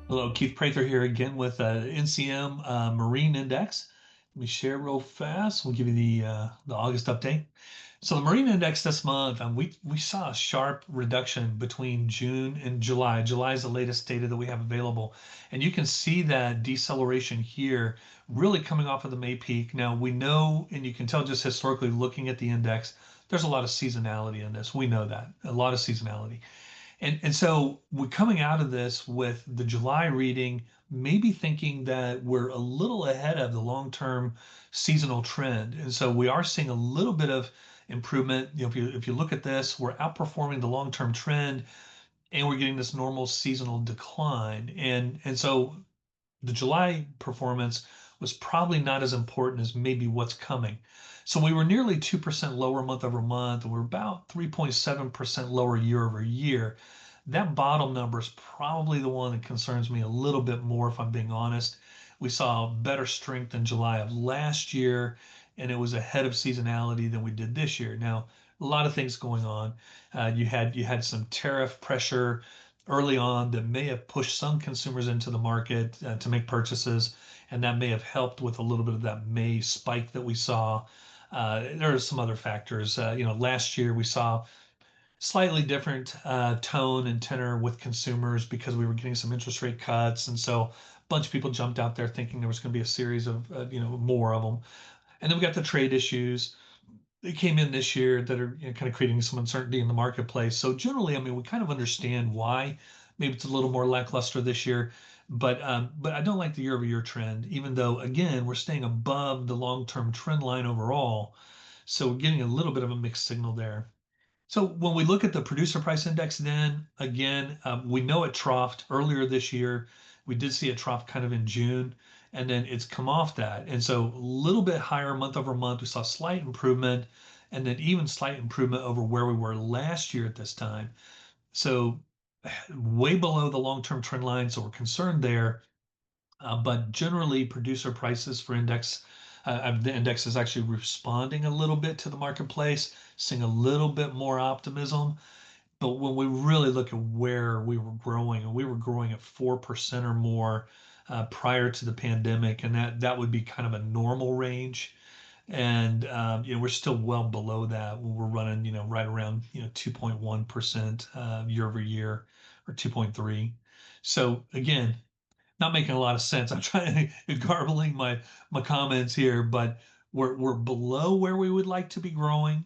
Hello, Keith Prather here again with NCM Marine Index. Let me share real fast. We'll give you the August update. So the Marine Index this month, we saw a sharp reduction between June and July. July is the latest data that we have available, and you can see that deceleration here, really coming off of the May peak. Now we know, and you can tell just historically looking at the index, there's a lot of seasonality in this. We know that a lot of seasonality. And so we're coming out of this with the July reading, maybe thinking that we're a little ahead of the long-term seasonal trend. And so we are seeing a little bit of improvement. If you look at this, we're outperforming the long-term trend and we're getting this normal seasonal decline. And so the July performance was probably not as important as maybe what's coming. So we were nearly 2% lower month over month. We're about 3.7% lower year over year. That bottom number is probably the one that concerns me a little bit more, if I'm being honest. We saw better strength in July of last year, and it was ahead of seasonality than we did this year. Now, a lot of things going on. You had some tariff pressure early on that may have pushed some consumers into the market to make purchases, and that may have helped with a little bit of that May spike that we saw. There are some other factors. Last year we saw slightly different tone and tenor with consumers because we were getting some interest rate cuts, and so a bunch of people jumped out there thinking there was going to be a series of more of them. And then we got the trade issues that came in this year that are kind of creating some uncertainty in the marketplace. So generally, I mean, we kind of understand why maybe it's a little more lackluster this year, but I don't like the year-over-year trend, even though again we're staying above the long-term trend line overall. So we're getting a little bit of a mixed signal there. So when we look at the producer price index, then again, we know it troughed earlier this year. We did see it trough kind of in June, and then it's come off that. And so a little bit higher month over month. We saw slight improvement, and then even slight improvement over where we were last year at this time. So way below the long-term trend line. So we're concerned there. But generally, producer prices for the index is actually responding a little bit to the marketplace, seeing a little bit more optimism. But when we really look at where we were growing, and we were growing at 4% or more prior to the pandemic, and that would be kind of a normal range. And we're still well below that when we're running, right around 2.1% year over year or 2.3. So again, not making a lot of sense. I'm trying to garbling my comments here, but we're below where we would like to be growing.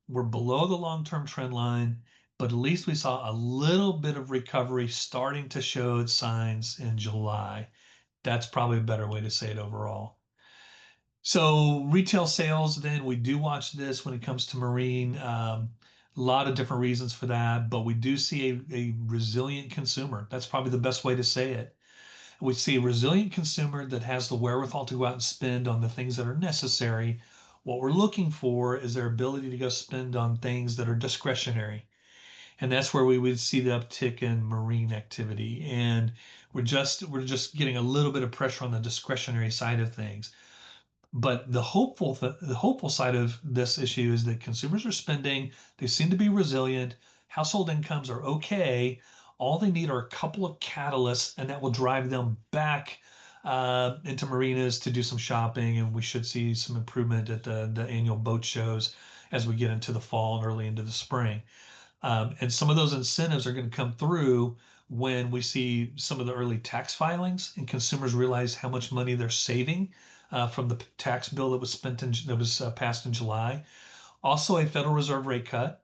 We're below the long-term trend line, but at least we saw a little bit of recovery starting to show signs in July. That's probably a better way to say it overall. So retail sales, then we do watch this when it comes to marine. A lot of different reasons for that, but we do see a resilient consumer. That's probably the best way to say it. We see a resilient consumer that has the wherewithal to go out and spend on the things that are necessary. What we're looking for is their ability to go spend on things that are discretionary. And that's where we would see the uptick in marine activity. And we're just getting a little bit of pressure on the discretionary side of things. But the hopeful side of this issue is that consumers are spending, they seem to be resilient, household incomes are okay. All they need are a couple of catalysts, and that will drive them back into marinas to do some shopping. And we should see some improvement at the annual boat shows as we get into the fall and early into the spring. And some of those incentives are going to come through when we see some of the early tax filings and consumers realize how much money they're saving from the tax bill that was passed in July. Also, a Federal Reserve rate cut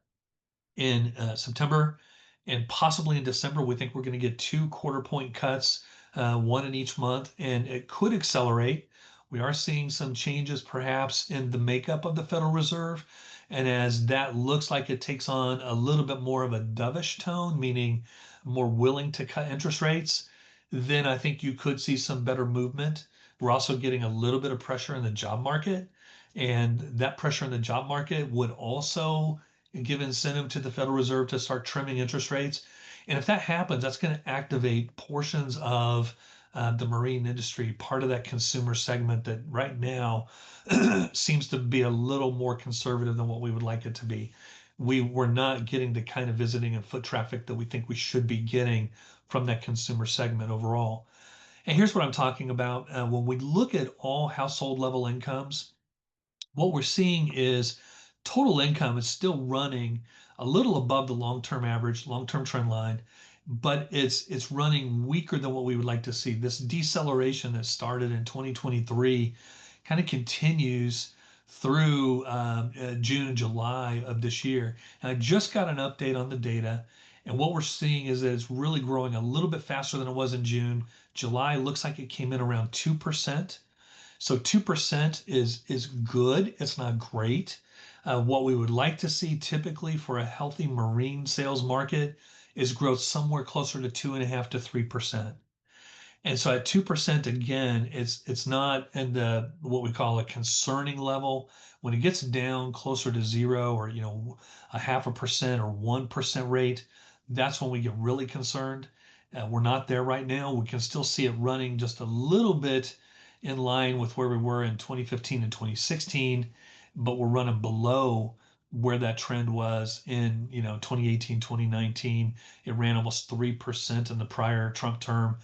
in September and possibly in December. We think we're going to get two quarter point cuts, one in each month, and it could accelerate. We are seeing some changes perhaps in the makeup of the Federal Reserve. And as that looks like it takes on a little bit more of a dovish tone, meaning more willing to cut interest rates, then I think you could see some better movement. We're also getting a little bit of pressure in the job market. And that pressure in the job market would also give incentive to the Federal Reserve to start trimming interest rates. And if that happens, that's going to activate portions of the marine industry, part of that consumer segment that right now seems to be a little more conservative than what we would like it to be. We're not getting the kind of visiting and foot traffic that we think we should be getting from that consumer segment overall. And here's what I'm talking about. When we look at all household level incomes, what we're seeing is total income is still running a little above the long-term average, long-term trend line, but it's running weaker than what we would like to see. This deceleration that started in 2023 kind of continues through June and July of this year. And I just got an update on the data. And what we're seeing is that it's really growing a little bit faster than it was in June. July looks like it came in around 2%. So 2% is good. It's not great. What we would like to see typically for a healthy marine sales market is growth somewhere closer to 2.5 to 3%. And so at 2%, again, it's not in the what we call a concerning level. When it gets down closer to zero or a 0.5% or 1% rate, that's when we get really concerned. We're not there right now. We can still see it running just a little bit in line with where we were in 2015 and 2016, but we're running below where that trend was in 2018, 2019. It ran almost 3% in the prior Trump term.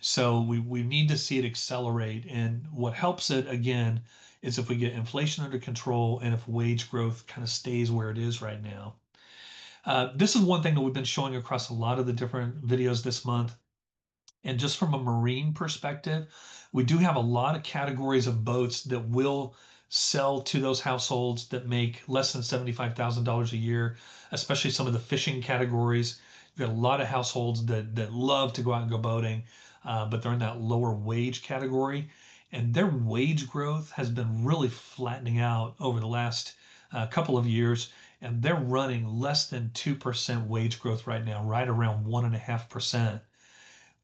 So we need to see it accelerate. And what helps it, again, is if we get inflation under control and if wage growth kind of stays where it is right now. This is one thing that we've been showing across a lot of the different videos this month. And just from a marine perspective, we do have a lot of categories of boats that will sell to those households that make less than $75,000 a year, especially some of the fishing categories. You've got a lot of households that love to go out and go boating, but they're in that lower wage category. And their wage growth has been really flattening out over the last couple of years. And they're running less than 2% wage growth right now, right around 1.5%.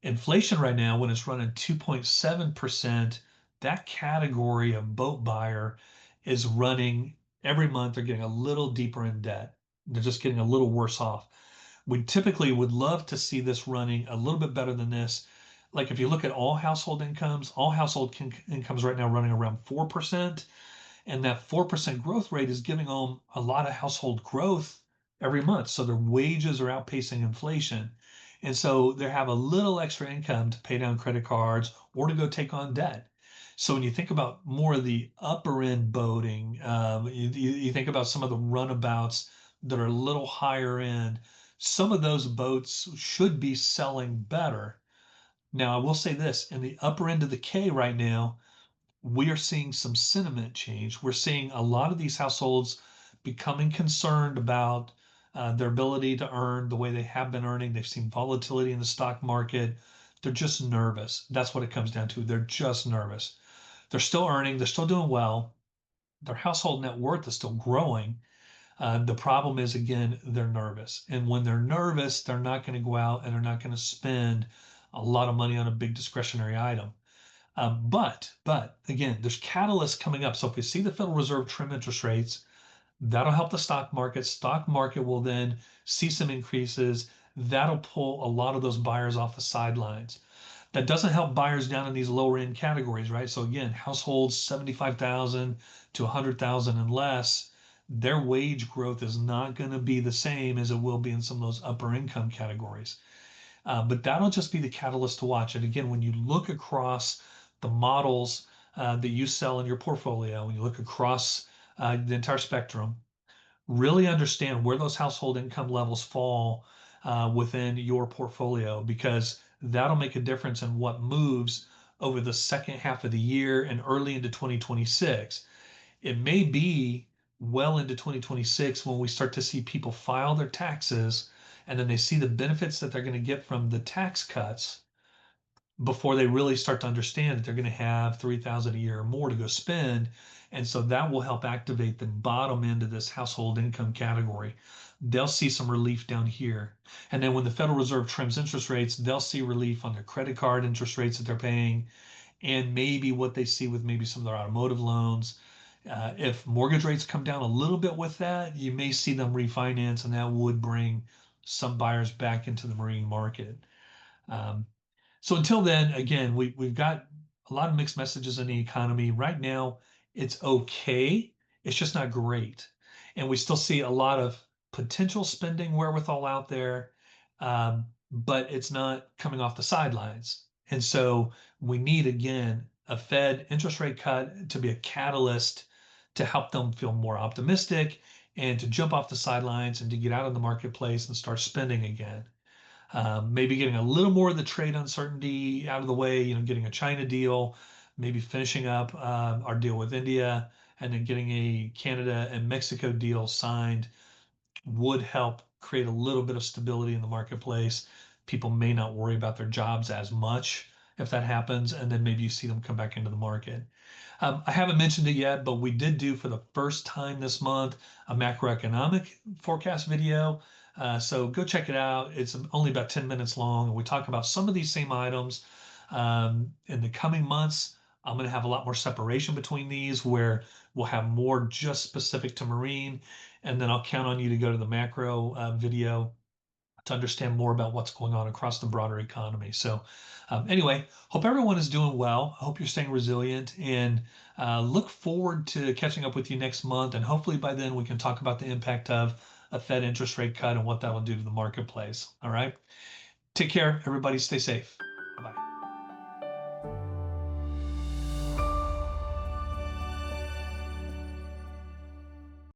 Inflation right now, when it's running 2.7%, that category of boat buyer is running every month. They're getting a little deeper in debt. They're just getting a little worse off. We typically would love to see this running a little bit better than this. Like if you look at all household incomes, incomes right now running around 4%. And that 4% growth rate is giving them a lot of household growth every month. So their wages are outpacing inflation. And so they have a little extra income to pay down credit cards or to go take on debt. So when you think about more of the upper end boating, you think about some of the runabouts that are a little higher end, some of those boats should be selling better. Now, I will say this, in the upper end of the K right now, we are seeing some sentiment change. We're seeing a lot of these households becoming concerned about their ability to earn the way they have been earning. They've seen volatility in the stock market. They're just nervous. That's what it comes down to. They're just nervous. They're still earning, they're still doing well. Their household net worth is still growing. The problem is, again, they're nervous. And when they're nervous, they're not going to go out and they're not going to spend a lot of money on a big discretionary item. But again, there's catalysts coming up. So if we see the Federal Reserve trim interest rates, that'll help the stock market. Stock market will then see some increases. That'll pull a lot of those buyers off the sidelines. That doesn't help buyers down in these lower end categories, right? So again, households 75,000 to 100,000 and less, their wage growth is not going to be the same as it will be in some of those upper income categories. But that'll just be the catalyst to watch. And again, when you look across the models that you sell in your portfolio, when you look across the entire spectrum, really understand where those household income levels fall within your portfolio, because that'll make a difference in what moves over the second half of the year and early into 2026. It may be well into 2026 when we start to see people file their taxes and then they see the benefits that they're going to get from the tax cuts before they really start to understand that they're going to have 3,000 a year or more to go spend. And so that will help activate the bottom end of this household income category. They'll see some relief down here. And then when the Federal Reserve trims interest rates, they'll see relief on their credit card interest rates that they're paying, and maybe what they see with maybe some of their automotive loans. If mortgage rates come down a little bit with that, you may see them refinance, and that would bring some buyers back into the marine market. Um, so until then, again, we've got a lot of mixed messages in the economy. Right now, it's okay. It's just not great. And we still see a lot of potential spending wherewithal out there. but it's not coming off the sidelines. And so we need, again, a Fed interest rate cut to be a catalyst to help them feel more optimistic and to jump off the sidelines and to get out of the marketplace and start spending again. Maybe getting a little more of the trade uncertainty out of the way, getting a China deal, maybe finishing up our deal with India, and then getting a Canada and Mexico deal signed would help create a little bit of stability in the marketplace. People may not worry about their jobs as much if that happens, and then maybe you see them come back into the market. I haven't mentioned it yet, but we did do for the first time this month a macroeconomic forecast video. So go check it out. It's only about 10 minutes long, and we talk about some of these same items. In the coming months, I'm going to have a lot more separation between these where we'll have more just specific to marine, and then I'll count on you to go to the macro video to understand more about what's going on across the broader economy. So, anyway, hope everyone is doing well. I hope you're staying resilient and look forward to catching up with you next month. And hopefully by then we can talk about the impact of a Fed interest rate cut and what that will do to the marketplace. All right. Take care, everybody. Stay safe.